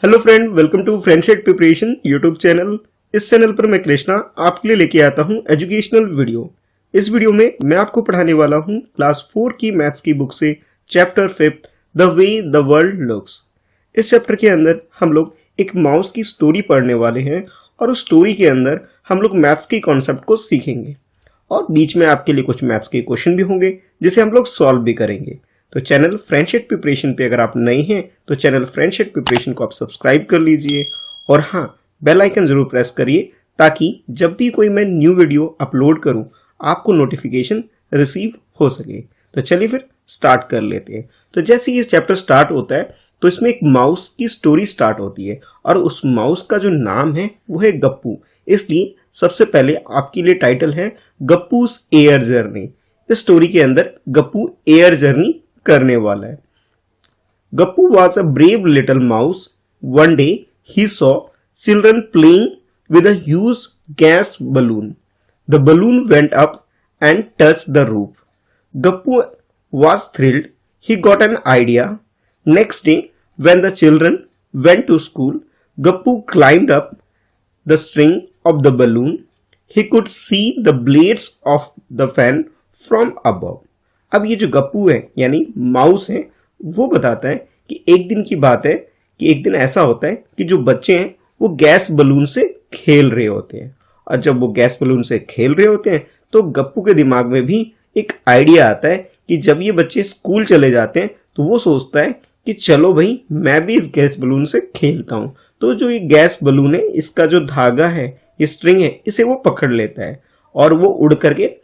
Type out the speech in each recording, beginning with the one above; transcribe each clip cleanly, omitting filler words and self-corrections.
Hello friend, welcome to friendship preparation YouTube channel. इस channel पर मैं कृष्णा आपके लिए लेके आता हूं एजुकेशनल वीडियो। इस वीडियो में मैं आपको पढ़ाने वाला हूं क्लास 4 की मैथ्स की बुक से chapter 5 the way the world looks. इस चैप्टर के अंदर हम लोग एक माउस की स्टोरी पढ़ने वाले हैं और उस स्टोरी के अंदर हम लोग मैथ्स के कॉन्सेप्ट को सीखेंगे और बीच में आपके लिए कुछ मैथ्स के क्वेश्चन भी होंगे जिसे हम लोग सॉल्व भी करेंगे। तो चैनल फ्रेंडशिप प्रिपरेशन पे अगर आप नए हैं तो चैनल फ्रेंडशिप प्रिपरेशन को आप सब्सक्राइब कर लीजिए और हाँ, बेल आइकन जरूर प्रेस करिए ताकि जब भी कोई मैं न्यू वीडियो अपलोड करूं आपको नोटिफिकेशन रिसीव हो सके। तो चलिए फिर स्टार्ट कर लेते हैं। तो जैसे ये चैप्टर स्टार्ट होता है तो इसमें एक माउस की स्टोरी स्टार्ट होती है और उस माउस का जो नाम है वो है गप्पू। इसलिए सबसे पहले आपके लिए टाइटल है गप्पूस एयर जर्नी। इस स्टोरी के अंदर गप्पू एयर जर्नी करने वाला है। Gappu was a brave little mouse. One day he saw children playing with a huge gas balloon. The balloon went up and touched the roof. Gappu was thrilled. He got an idea. Next day, when the children went to school, Gappu climbed up the string of the balloon. He could see the blades of the fan from above. अब ये जो गप्पू है यानी mouse है वो बताता है कि एक दिन की बात है कि एक दिन ऐसा होता है कि जो बच्चे हैं वो गैस बलून से खेल रहे होते हैं और जब वो गैस बलून से खेल रहे होते हैं तो गप्पू के दिमाग में भी एक आइडिया आता है कि जब ये बच्चे स्कूल चले जाते हैं तो वो सोचता है कि चलो भाई मैं भी इस गैस बलून से खेलता हूँ। तो जो ये गैस बलून है इसका जो धागा है, ये स्ट्रिंग है, इसे वो पकड़ लेता है और वो उड़ करके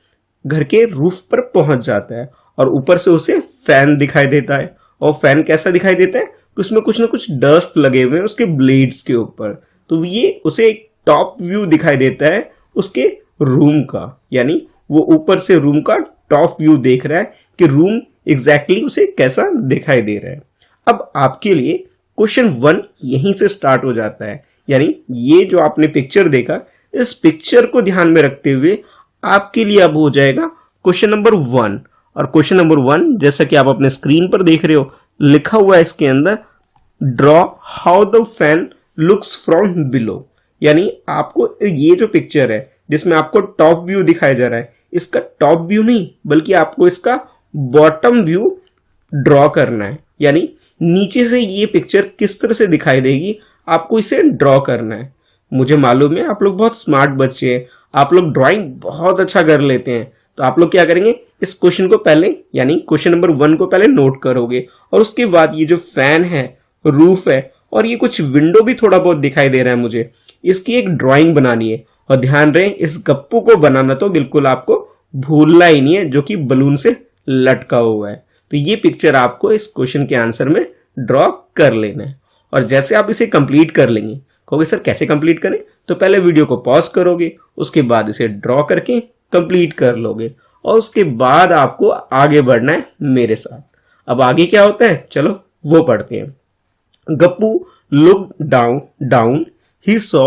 घर के रूफ पर पहुंच जाता है और ऊपर से उसे फैन दिखाई देता है। और फैन कैसा दिखाई देता है कि उसमें कुछ ना कुछ डस्ट लगे हुए हैं उसके ब्लेड्स के ऊपर। तो ये उसे एक टॉप व्यू दिखाई देता है उसके रूम का, यानी वो ऊपर से रूम का टॉप व्यू देख रहा है कि रूम एग्जैक्टली उसे कैसा दिखाई दे रहा है। अब आपके लिए क्वेश्चन 1 यहीं से स्टार्ट हो जाता है, यानी ये जो आपने पिक्चर देखा इस पिक्चर को ध्यान में रखते हुए आपके लिए अब हो जाएगा क्वेश्चन नंबर 1। और क्वेश्चन नंबर 1 जैसा कि आप अपने स्क्रीन पर देख रहे हो लिखा हुआ है इसके अंदर draw how the fan looks from below. यानी आपको ये जो पिक्चर है जिसमें आपको टॉप व्यू दिखाया जा रहा है इसका टॉप व्यू नहीं बल्कि आपको इसका बॉटम व्यू ड्रॉ करना है। यानी नीचे से ये पिक्चर किस तरह से दिखाई देगी आपको इसे ड्रॉ करना है। मुझे मालूम है आप लोग बहुत स्मार्ट बच्चे हैं, आप लोग ड्राइंग बहुत अच्छा कर लेते हैं। तो आप लोग क्या करेंगे, इस क्वेश्चन को पहले यानी क्वेश्चन नंबर 1 को पहले नोट करोगे और उसके बाद ये जो फैन है, रूफ है और ये कुछ विंडो भी थोड़ा बहुत दिखाई दे रहा है मुझे, इसकी एक ड्राइंग बनानी है। और ध्यान रहे इस गप्पू को बनाना तो बिल्कुल आपको भूलना ही नहीं है जो कि बलून से लटका हुआ है। तो ये पिक्चर आपको इस क्वेश्चन के आंसर में ड्रॉ कर लेना है। और जैसे आप इसे कंप्लीट कर लेंगे, कहोगे सर कैसे कंप्लीट करें, तो पहले वीडियो को पॉज करोगे, उसके बाद इसे ड्रॉ करके कंप्लीट कर लोगे और उसके बाद आपको आगे बढ़ना है मेरे साथ। अब आगे क्या होता है चलो वो पढ़ते हैं। Gappu look down he saw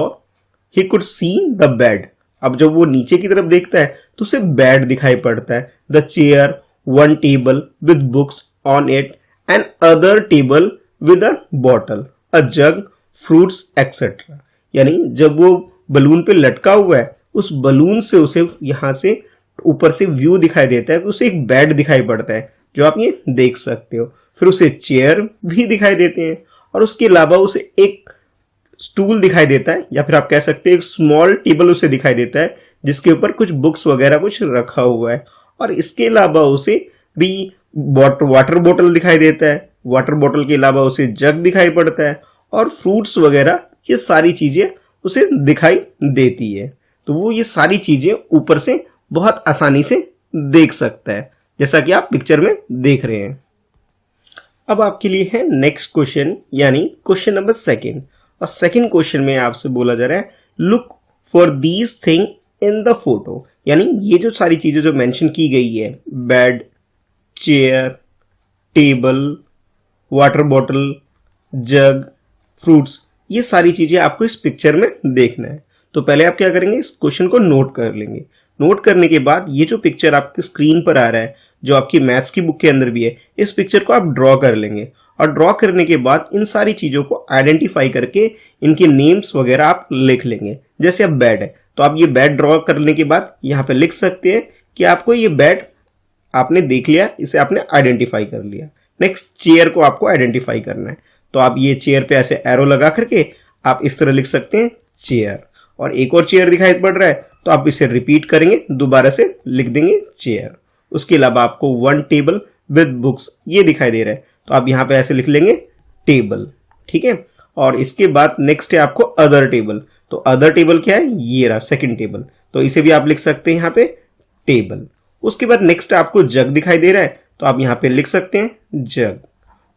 he could see the bed. अब जब वो नीचे की तरफ देखता है तो उसे बेड दिखाई पड़ता है। The chair, one table with books on it and other table with a bottle, a jug, fruits etcetera. यानी जब वो बलून पे लटका हुआ है उस बलून से उसे यहां से ऊपर से व्यू दिखाई देता है कि उसे एक बेड दिखाई पड़ता है जो आप ये देख सकते हो। फिर उसे चेयर भी दिखाई देते हैं और उसके अलावा उसे एक स्टूल दिखाई देता है या फिर आप कह सकते हैं एक स्मॉल टेबल उसे दिखाई देता है जिसके ऊपर कुछ बुक्स वगैरह कुछ रखा हुआ है। और इसके अलावा उसे भी वाटर बॉटल दिखाई देता है। वाटर बॉटल के अलावा उसे जग दिखाई पड़ता है और फ्रूट्स वगैरह ये सारी चीजें उसे दिखाई देती है। तो वो ये सारी चीजें ऊपर से बहुत आसानी से देख सकता है जैसा कि आप पिक्चर में देख रहे हैं। अब आपके लिए है नेक्स्ट क्वेश्चन यानी क्वेश्चन नंबर 2। और सेकंड क्वेश्चन में आपसे बोला जा रहा है look for these thing in the photo. यानी ये जो सारी चीजें जो मेंशन की गई है, bed, chair, table, water bottle, jug, fruits, ये सारी चीजें आपको इस पिक्चर में देखना है। तो पहले आप क्या करेंगे, इस क्वेश्चन को नोट कर लेंगे। नोट करने के बाद ये जो पिक्चर आपकी स्क्रीन पर आ रहा है जो आपकी मैथ्स की बुक के अंदर भी है, इस पिक्चर को आप ड्रॉ कर लेंगे और ड्रॉ करने के बाद इन सारी चीजों को आइडेंटिफाई करके इनके नेम्स वगैरह आप लिख लेंगे। जैसे अब बेड है तो आप ये बेड ड्रॉ करने के बाद यहाँ पे लिख सकते हैं कि आपको ये बेड आपने देख लिया, इसे आपने आइडेंटिफाई कर लिया। नेक्स्ट चेयर को आपको आइडेंटिफाई करना है, तो आप ये चेयर पे ऐसे एरो लगा करके आप इस तरह लिख सकते हैं चेयर। और एक और चेयर दिखाई पड़ रहा है तो आप इसे रिपीट करेंगे, दोबारा से लिख देंगे चेयर। उसके अलावा आपको वन टेबल विद बुक्स ये दिखाई दे रहा है तो आप यहाँ पे ऐसे लिख लेंगे टेबल, ठीक है। और इसके बाद नेक्स्ट है आपको अदर टेबल, तो अदर टेबल क्या है, ये रहा सेकंड टेबल, तो इसे भी आप लिख सकते हैं यहाँ पे टेबल। उसके बाद नेक्स्ट आपको जग दिखाई दे रहा है तो आप यहाँ पे लिख सकते हैं जग।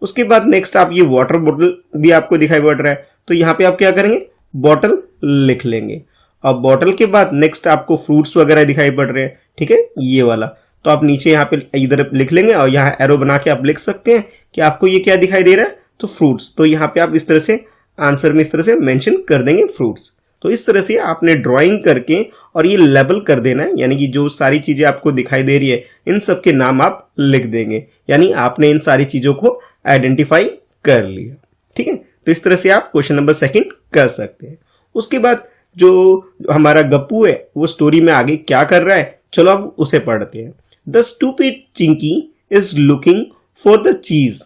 उसके बाद नेक्स्ट आप ये वाटर बोतल भी आपको दिखाई पड़ रहा है तो यहाँ पे आप क्या करेंगे, बॉटल लिख लेंगे। अब बॉटल के बाद नेक्स्ट आपको फ्रूट्स वगैरह दिखाई पड़ रहे हैं, ठीक है, ये वाला, तो आप नीचे यहाँ पे इधर लिख लेंगे और यहाँ एरो बना के आप लिख सकते हैं कि आपको ये क्या दिखाई दे रहा है, तो फ्रूट्स। तो यहाँ पे आप इस तरह से आंसर में इस तरह से मेंशन कर देंगे फ्रूट्स। तो इस तरह से आपने ड्राइंग करके और ये लेबल कर देना है, यानी कि जो सारी चीजें आपको दिखाई दे रही है इन सब के नाम आप लिख देंगे, यानी आपने इन सारी चीजों को आइडेंटिफाई कर लिया, ठीक है। तो इस तरह से आप क्वेश्चन नंबर सेकंड कर सकते हैं। उसके बाद जो हमारा गप्पू है वो स्टोरी में आगे क्या कर रहा है, चलो अब उसे पढ़ते हैं। The stupid Chinki is looking for the cheese,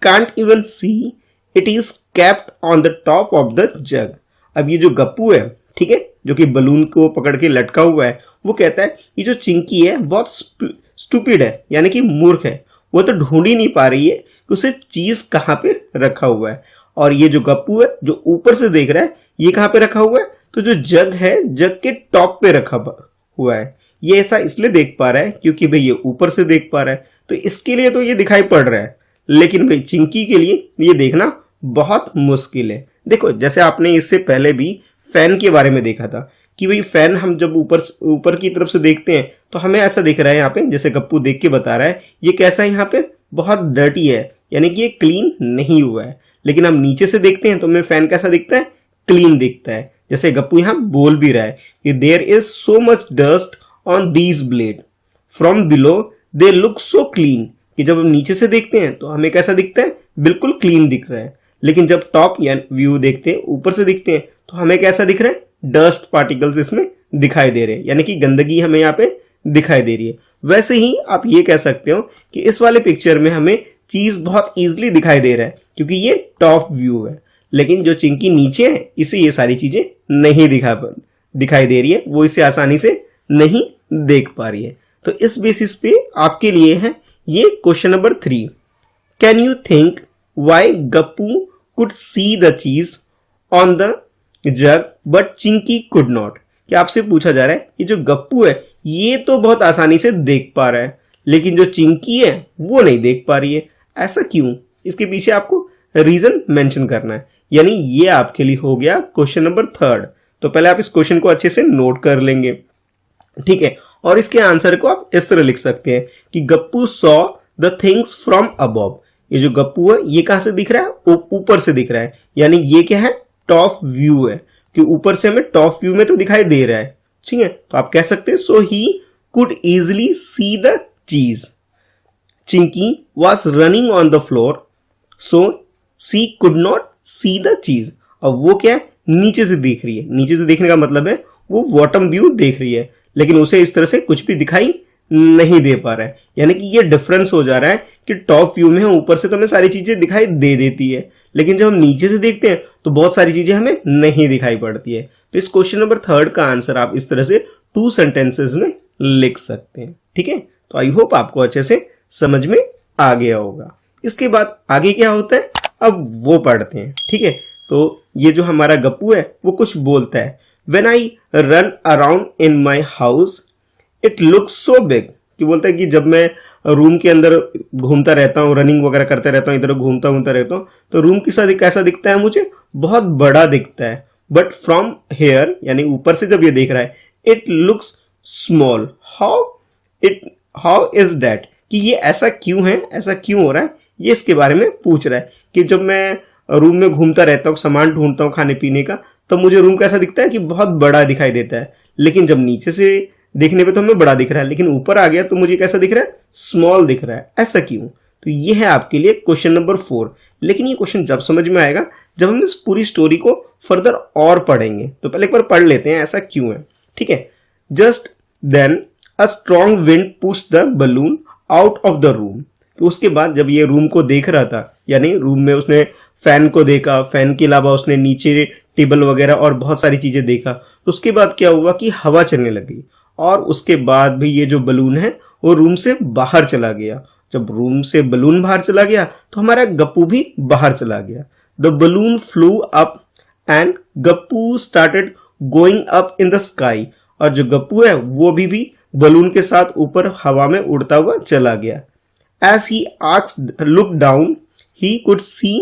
can't even see it is capped on the top of the jug. अब ये जो गप्पू है, ठीक है, जो कि बलून को पकड़ के लटका हुआ है, वो कहता है ये जो चिंकी है बहुत स्टूपिड है, यानी कि मूर्ख है, वो तो ढूंढ ही नहीं पा रही है कि उसे चीज कहाँ पे रखा हुआ है। और ये जो गप्पू है जो ऊपर से देख रहा है ये कहाँ पे रखा हुआ है, तो जो जग है जग के टॉप पे रखा हुआ है। ये ऐसा इसलिए देख पा रहा है क्योंकि भाई ये ऊपर से देख पा रहा है, तो इसके लिए तो ये दिखाई पड़ रहा है, लेकिन भाई चिंकी के लिए ये देखना बहुत मुश्किल है। देखो जैसे आपने इससे पहले भी फैन के बारे में देखा था कि भाई फैन हम जब ऊपर की तरफ से देखते हैं तो हमें ऐसा दिख रहा है, यहाँ पे जैसे गप्पू देख के बता रहा है ये कैसा है, यहाँ पे बहुत डर्टी है, यानी कि ये क्लीन नहीं हुआ है। लेकिन हम नीचे से देखते हैं तो हमें फैन कैसा दिखता है, क्लीन दिखता है। जैसे गप्पू यहाँ बोल भी रहा है कि there is so much dust on these blade, from below they look so clean, कि जब हम नीचे से देखते हैं तो हमें कैसा दिखता है, बिल्कुल क्लीन दिख रहा है। लेकिन जब टॉप या व्यू देखते हैं, ऊपर से दिखते हैं, तो हमें कैसा दिख रहा है, डस्ट पार्टिकल्स इसमें दिखाई दे रहे हैं, यानी कि गंदगी हमें यहाँ पे दिखाई दे रही है। वैसे ही आप ये कह सकते हो कि इस वाले पिक्चर में हमें चीज बहुत इजीली दिखाई दे रहा है क्योंकि ये टॉप व्यू है, लेकिन जो चिंकी नीचे है इसे ये सारी चीजें नहीं दिखाई दे रही है, वो इसे आसानी से नहीं देख पा रही है। तो इस बेसिस पे आपके लिए है ये question number 3। Can you think why Gappu could see the cheese on the jug but Chinki could not. क्या आपसे पूछा जा रहा है कि जो गप्पू है ये तो बहुत आसानी से देख पा रहा है, लेकिन जो चिंकी है वो नहीं देख पा रही है, ऐसा क्यों? इसके पीछे आपको रीजन मेंशन करना है, यानी ये आपके लिए हो गया क्वेश्चन नंबर 3। तो पहले आप इस क्वेश्चन को अच्छे से नोट कर लेंगे, ठीक है। और इसके आंसर को आप इस तरह लिख सकते हैं कि Gappu saw the things from above. ये जो गप्पू है ये कहां से दिख रहा है, ऊपर से दिख रहा है, यानी ये क्या है, टॉप व्यू है, कि ऊपर से हमें टॉप व्यू में तो दिखाई दे रहा है, ठीक है। तो आप कह सकते हैं so he could easily see the cheese, Chinki was running on the floor so she could not see the cheese. अब वो क्या है, नीचे से देख रही है, नीचे से देखने का मतलब है वो बॉटम व्यू देख रही है, लेकिन उसे इस तरह से कुछ भी दिखाई नहीं दे पा रहा है, यानी कि ये डिफरेंस हो जा रहा है कि टॉप व्यू में ऊपर से तो हमें सारी चीजें दिखाई दे देती है, लेकिन जब हम नीचे से देखते हैं तो बहुत सारी चीजें हमें नहीं दिखाई पड़ती है। तो इस क्वेश्चन नंबर 3 का आंसर आप इस तरह से 2 सेंटेंसेस में लिख सकते हैं, ठीक है। तो आई होप आपको अच्छे से समझ में आ गया होगा। इसके बाद आगे क्या होता है अब वो पढ़ते हैं, ठीक है। तो ये जो हमारा गप्पू है वो कुछ बोलता है, when I run around in my house it looks so big, कि बोलता है कि जब मैं रूम के अंदर घूमता रहता हूँ, रनिंग वगैरह करते रहता हूँ, इधर घूमता रहता हूँ, तो रूम कैसा दिखता है, मुझे बहुत बड़ा दिखता है। बट फ्रॉम हेयर, यानी ऊपर से जब ये देख रहा है, it looks small, how is that, कि ये ऐसा क्यों है, ऐसा क्यों हो रहा है, ये इसके बारे में पूछ रहा है कि जब मैं रूम में घूमता रहता हूँ, सामान ढूंढता हूँ खाने पीने का, तो मुझे रूम कैसा दिखता है कि बहुत बड़ा दिखाई देता है, लेकिन जब नीचे से देखने पे तो हमें बड़ा दिख रहा है, लेकिन ऊपर आ गया तो मुझे कैसा दिख रहा है, स्मॉल दिख रहा है, ऐसा क्यों? तो ये है आपके लिए क्वेश्चन नंबर 4, लेकिन ये क्वेश्चन जब समझ में आएगा जब हम इस पूरी स्टोरी को फर्दर और पढ़ेंगे। तो पहले एक बार पढ़ लेते हैं ऐसा क्यों है, ठीक है। Just then a strong wind push the balloon out of the room. तो उसके बाद जब ये रूम को देख रहा था, यानी रूम में उसने फैन को देखा, फैन के अलावा उसने नीचे टेबल वगैरह और बहुत सारी चीजें देखा। तो उसके बाद क्या हुआ कि हवा चलने लगी और उसके बाद भी ये जो बलून है वो रूम से बाहर चला गया। जब रूम से बलून बाहर चला गया तो हमारा गप्पू भी बाहर चला गया। The balloon flu up and Gappu started going up in the sky. और जो गप्पू है वो भी बलून के साथ ऊपर हवा में उड़ता हुआ चला गया। As he asked look down he could see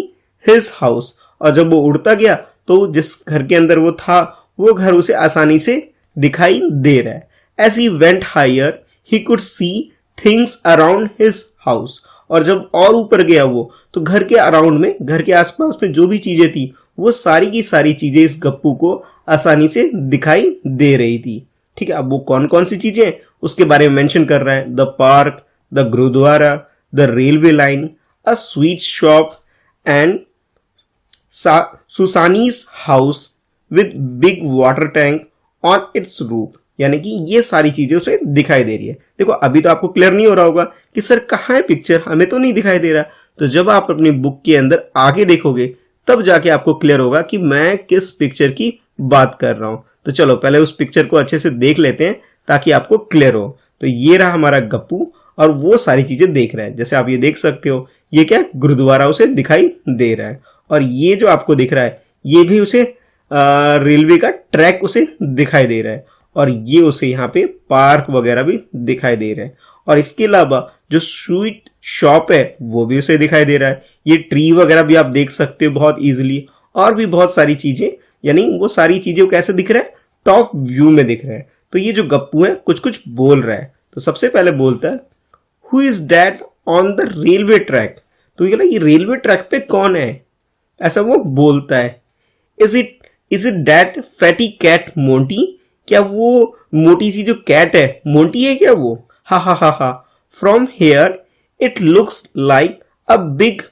his house. और जब वो उड़ता गया तो जिस घर के अंदर वो था वो घर उसे आसानी से दिखाई दे रहा है। As he went higher he could see things around his house. और जब और ऊपर गया वो तो घर के अराउंड में, घर के आसपास में जो भी चीजें थी वो सारी की सारी चीजें इस गप्पू को आसानी से दिखाई दे रही थी, ठीक है। अब वो कौन कौन सी चीजें उसके बारे में मेंशन कर रहा है। The park, the gurdwara, the railway line, a sweet shop and Susani's house with big water tank on its roof. यानी कि ये सारी चीजें उसे दिखाई दे रही है। देखो अभी तो आपको क्लियर नहीं हो रहा होगा कि सर कहाँ है पिक्चर, हमें तो नहीं दिखाई दे रहा। तो जब आप अपनी बुक के अंदर आगे देखोगे तब जाके आपको क्लियर होगा कि मैं किस पिक्चर की बात कर रहा हूं। तो चलो पहले उस पिक्चर को अच्छे से देख लेते हैं ताकि आपको क्लियर हो। तो ये रहा हमारा गप्पू और वो सारी चीजें देख रहा है। जैसे आप ये देख सकते हो ये क्या गुरुद्वारा उसे दिखाई दे रहा है और ये जो आपको दिख रहा है ये भी उसे रेलवे का ट्रैक उसे दिखाई दे रहा है और ये उसे यहाँ पे पार्क वगैरह भी दिखाई दे रहा है। और इसके अलावा जो स्वीट शॉप है वो भी उसे दिखाई दे रहा है। ये ट्री वगैरह भी आप देख सकते हो बहुत इजीली और भी बहुत सारी चीजें, यानी वो सारी चीजें कैसे दिख रहा है, टॉप व्यू में दिख रहा है। तो ये जो गप्पू है कुछ कुछ बोल रहा है। तो सबसे पहले बोलता है who is that on the railway track. तो ये रेलवे ट्रैक पे कौन है, ऐसा वो बोलता है। Is it that fatty cat Monty. क्या वो मोटी सी जो कैट है मोंटी है क्या वो? हा हा हा हा। From here it looks like a big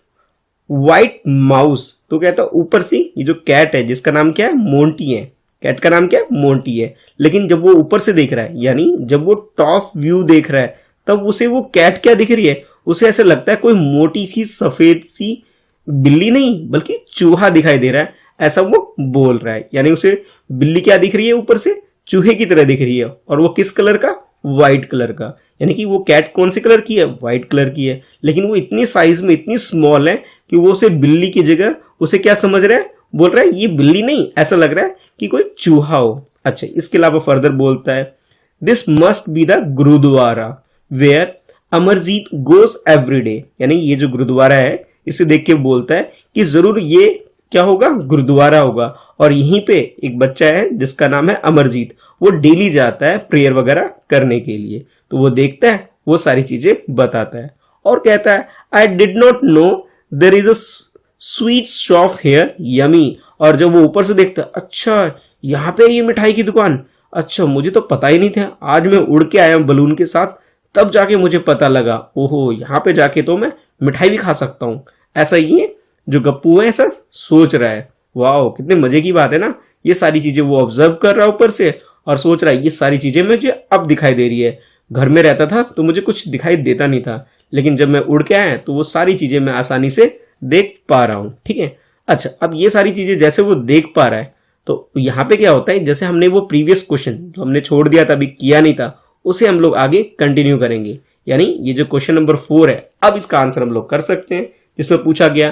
white mouse. तो कहता है ऊपर से ये जो कैट है जिसका नाम क्या है, मोंटी है, कैट का नाम क्या है, मोंटी है। लेकिन जब वो ऊपर से देख रहा है, यानी जब वो टॉप व्यू देख रहा है तब उसे वो कैट क्या दिख रही है, उसे ऐसा लगता है कोई मोटी सी सफेद सी बिल्ली नहीं बल्कि चूहा दिखाई दे रहा है, ऐसा वो बोल रहा है। यानी उसे बिल्ली क्या दिख रही है, ऊपर से चूहे की तरह दिख रही है और वो किस कलर का, व्हाइट कलर का। यानी कि वो कैट कौन सी कलर की है, व्हाइट कलर की है। लेकिन वो इतनी साइज में इतनी स्मॉल है कि वो उसे बिल्ली की जगह उसे क्या समझ रहा है, बोल रहा है ये बिल्ली नहीं, ऐसा लग रहा है कि कोई चूहा हो। अच्छा, इसके अलावा फर्दर बोलता है this must be the gurdwara where Amarjeet goes every day. यानी ये जो गुरुद्वारा है इसे देख के बोलता है कि जरूर ये क्या होगा, गुरुद्वारा होगा और यहीं पे एक बच्चा है जिसका नाम है अमरजीत, वो डेली जाता है प्रेयर वगैरह करने के लिए। तो वो देखता है, वो सारी चीजें बताता है और कहता है I did not know there is a sweet shop here yummy. और जब वो ऊपर से देखता है, अच्छा यहाँ पे ये मिठाई की दुकान, अच्छा मुझे तो पता ही नहीं था, आज मैं उड़ के आया हूं बलून के साथ, तब जाके मुझे पता लगा, ओहो यहाँ पे जाके तो मैं मिठाई भी खा सकता हूँ। ऐसा ये जो गप्पू है ऐसा सोच रहा है। वाह, कितने मजे की बात है ना। ये सारी चीजें वो ऑब्जर्व कर रहा है ऊपर से और सोच रहा है ये सारी चीजें मुझे अब दिखाई दे रही है। घर में रहता था तो मुझे कुछ दिखाई देता नहीं था, लेकिन जब मैं उड़ के आया तो वो सारी चीजें मैं आसानी से देख पा रहा हूँ, ठीक है। अच्छा, अब ये सारी चीजें जैसे वो देख पा रहा है तो यहाँ पे क्या होता है, जैसे हमने वो प्रीवियस क्वेश्चन जो हमने छोड़ दिया था, अभी किया नहीं था, उसे हम लोग आगे कंटिन्यू करेंगे। यानी ये जो क्वेश्चन नंबर 4 है, अब इसका आंसर हम लोग कर सकते हैं। जिसमें पूछा गया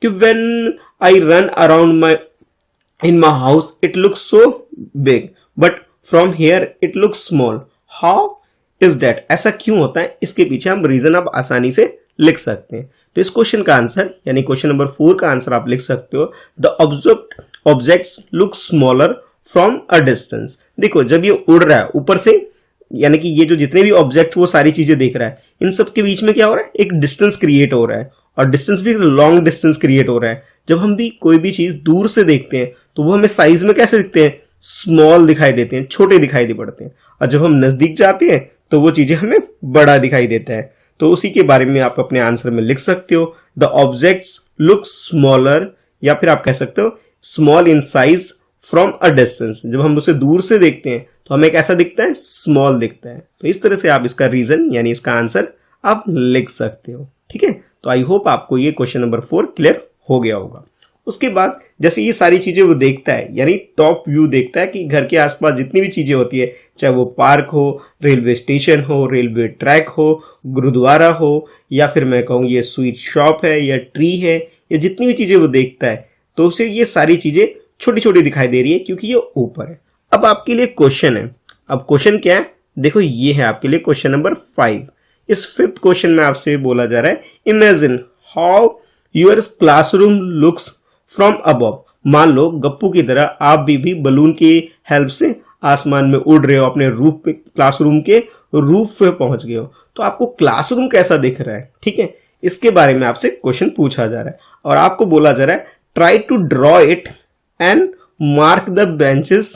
कि when I run around my in my house it looks so big but from here it looks small, how is that. ऐसा क्यों होता है, इसके पीछे हम रीजन अब आसानी से लिख सकते हैं। तो इस क्वेश्चन का आंसर यानी क्वेश्चन नंबर 4 का आंसर आप लिख सकते हो the objects look smaller from a distance. देखो जब ये उड़ रहा है ऊपर से, यानी कि ये जो जितने भी ऑब्जेक्ट वो सारी चीजें देख रहा है, इन सब के बीच में क्या हो रहा है, एक डिस्टेंस क्रिएट हो रहा है और डिस्टेंस भी लॉन्ग डिस्टेंस क्रिएट हो रहा है। जब हम भी कोई भी चीज दूर से देखते हैं तो वो हमें साइज में कैसे दिखते हैं, स्मॉल दिखाई देते हैं, छोटे दिखाई दे पड़ते हैं। और जब हम नजदीक जाते हैं तो वो चीजें हमें बड़ा दिखाई देता है। तो उसी के बारे में आप अपने आंसर में लिख सकते हो द ऑब्जेक्ट्स लुक स्मॉलर, या फिर आप कह सकते हो small in size from a distance. जब हम उसे दूर से देखते हैं तो हमें कैसा दिखता है, स्मॉल दिखता है। तो इस तरह से आप इसका रीजन यानी इसका आंसर आप लिख सकते हो। ठीक है, तो आई होप आपको ये क्वेश्चन नंबर 4 क्लियर हो गया होगा। उसके बाद जैसे ये सारी चीजें वो देखता है, यानी टॉप व्यू देखता है कि घर के आसपास जितनी भी चीजें होती है, चाहे वो पार्क हो, रेलवे स्टेशन हो, रेलवे ट्रैक हो, गुरुद्वारा हो, या फिर मैं कहूँ ये स्वीट शॉप है या ट्री है, या जितनी भी चीजें वो देखता है तो उसे ये सारी चीजें छोटी छोटी दिखाई दे रही है क्योंकि ये ऊपर है। अब आपके लिए क्वेश्चन है, अब क्वेश्चन क्या है, देखो ये है आपके लिए क्वेश्चन नंबर 5। इस 5th क्वेश्चन में आपसे बोला जा रहा है imagine how your classroom looks from above. मान लो गप्पू की तरह आप भी बलून की हेल्प से आसमान में उड़ रहे हो, अपने रूफ पे, क्लासरूम के रूफ पे पहुंच गए हो, तो आपको क्लासरूम कैसा दिख रहा है। ठीक है, इसके बारे में आपसे क्वेश्चन पूछा जा रहा है और आपको बोला जा रहा है try to draw it and mark the benches,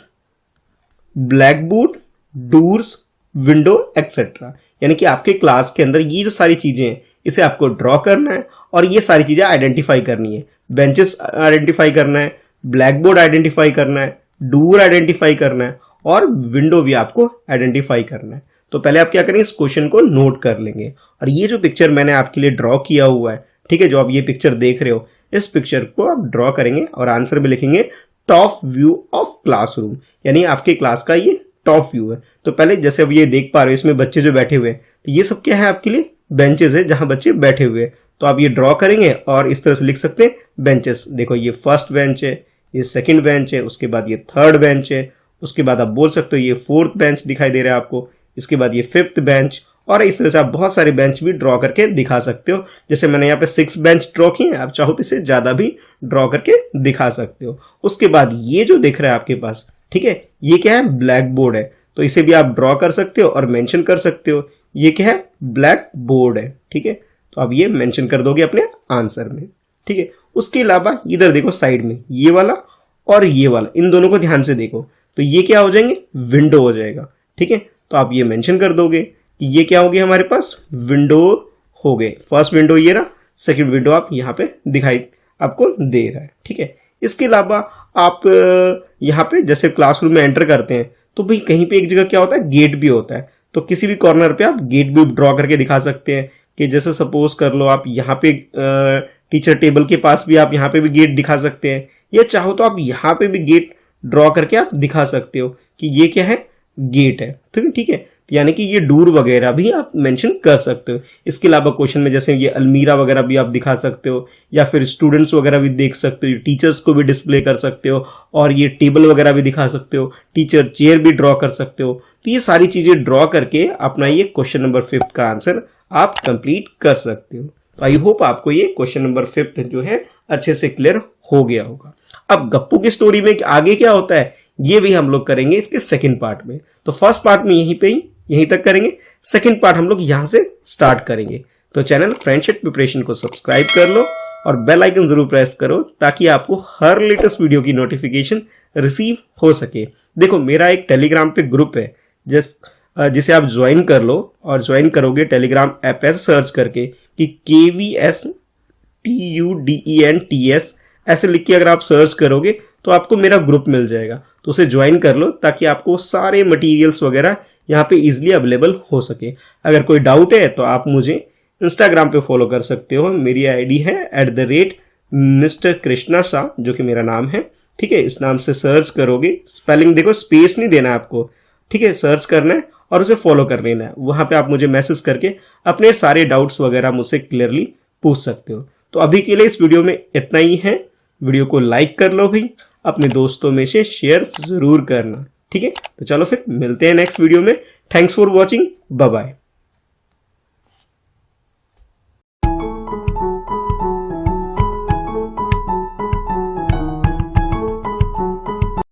blackboard, doors, window etcetera. यानी कि आपके क्लास के अंदर ये जो सारी चीजें हैं इसे आपको ड्रॉ करना है और ये सारी चीजें आइडेंटिफाई करनी है। बेंचेस आइडेंटिफाई करना है, ब्लैकबोर्ड आइडेंटिफाई करना है, डोर आइडेंटिफाई करना है और विंडो भी आपको आइडेंटिफाई करना है। तो पहले आप क्या करेंगे, इस क्वेश्चन को नोट कर लेंगे और ये जो पिक्चर मैंने आपके लिए ड्रॉ किया हुआ है, ठीक है, जो आप ये पिक्चर देख रहे हो, इस पिक्चर को आप ड्रॉ करेंगे और आंसर में लिखेंगे टॉप व्यू ऑफ क्लासरूम, यानी आपके क्लास का ये टॉप व्यू है। तो पहले जैसे अब ये देख पा रहे हो इसमें बच्चे जो बैठे हुए हैं, तो ये सब क्या है आपके लिए बेंचेस है जहां बच्चे बैठे हुए हैं। तो आप ये ड्रॉ करेंगे और इस तरह से लिख सकते हैं बेंचेस। देखो ये फर्स्ट बेंच है, ये सेकंड बेंच है, उसके बाद ये थर्ड बेंच है, उसके बाद आप बोल सकते हो ये फोर्थ बेंच दिखाई दे रहा है आपको, इसके बाद ये 5th बेंच, और इस तरह से आप बहुत सारे बेंच भी ड्रॉ करके दिखा सकते हो। जैसे मैंने यहाँ पे 6 बेंच ड्रॉ किए हैं, आप चाहो तो इसे ज्यादा भी ड्रॉ करके दिखा सकते हो। उसके बाद ये जो दिख रहा है आपके पास, ठीक है, ये क्या है, ब्लैक बोर्ड है, तो इसे भी आप ड्रॉ कर सकते हो और मेंशन कर सकते हो, ये क्या है, ब्लैक बोर्ड है। ठीक है, तो आप ये मेंशन कर दोगे अपने आंसर में। ठीक है, उसके अलावा इधर देखो साइड में ये वाला और ये वाला, इन दोनों को ध्यान से देखो, तो ये क्या हो जाएंगे, विंडो हो जाएगा। ठीक है, तो आप ये मेंशन कर दोगे कि ये क्या हो गया हमारे पास, विंडो हो गए। फर्स्ट विंडो ये रहा, सेकंड विंडो आप यहाँ पे दिखाई आपको दे रहा है। ठीक है, इसके अलावा आप यहाँ पे जैसे क्लासरूम में एंटर करते हैं तो भाई कहीं पे एक जगह क्या होता है, गेट भी होता है, तो किसी भी कॉर्नर पे आप गेट भी ड्रॉ करके दिखा सकते हैं। कि जैसे सपोज कर लो आप यहाँ पे टीचर टेबल के पास भी आप यहाँ पे भी गेट दिखा सकते हैं, या चाहो तो आप यहाँ पे भी गेट ड्रॉ करके आप दिखा सकते हो कि ये क्या है, गेट है। तो ठीक है, यानी कि ये डोर वगैरह भी आप मेंशन कर सकते हो। इसके अलावा क्वेश्चन में जैसे ये अलमीरा वगैरह भी आप दिखा सकते हो, या फिर स्टूडेंट्स वगैरह भी देख सकते हो, टीचर्स को भी डिस्प्ले कर सकते हो, और ये टेबल वगैरह भी दिखा सकते हो, टीचर चेयर भी ड्रॉ कर सकते हो। तो ये सारी चीजें ड्रॉ करके अपना ये क्वेश्चन नंबर 5 का आंसर आप कंप्लीट कर सकते हो। तो आई होप आपको ये क्वेश्चन नंबर 5 जो है अच्छे से क्लियर हो गया होगा। अब गप्पू की स्टोरी में आगे क्या होता है ये भी हम लोग करेंगे इसके सेकंड पार्ट में। तो फर्स्ट पार्ट में यहीं तक करेंगे, सेकंड पार्ट हम लोग यहां से स्टार्ट करेंगे। तो चैनल फ्रेंडशिप प्रिपरेशन को सब्सक्राइब कर लो और बेल आइकन जरूर प्रेस करो ताकि आपको हर लेटेस्ट वीडियो की नोटिफिकेशन रिसीव हो सके। देखो मेरा एक टेलीग्राम पे ग्रुप है जिसे आप ज्वाइन कर लो, और ज्वाइन करोगे टेलीग्राम ऐप ऐसे सर्च करके कि KVSTUDENTS ऐसे लिख के अगर आप सर्च करोगे तो आपको मेरा ग्रुप मिल जाएगा। तो उसे ज्वाइन कर लो ताकि आपको सारे मटेरियल्स वगैरह यहाँ पे इजीली अवेलेबल हो सके। अगर कोई डाउट है तो आप मुझे इंस्टाग्राम पे फॉलो कर सकते हो, मेरी आईडी है @Mr. कृष्णा शाह, जो कि मेरा नाम है। ठीक है, इस नाम से सर्च करोगे, स्पेलिंग देखो, स्पेस नहीं देना आपको। ठीक है, सर्च करना है और उसे फॉलो कर लेना है। वहां पे आप मुझे मैसेज करके अपने सारे डाउट्स वगैरह मुझसे क्लियरली पूछ सकते हो। तो अभी के लिए इस वीडियो में इतना ही है। वीडियो को लाइक कर लो भाई, अपने दोस्तों में से शेयर जरूर करना। ठीक है, तो चलो फिर मिलते हैं नेक्स्ट वीडियो में। Thanks for watching, bye bye.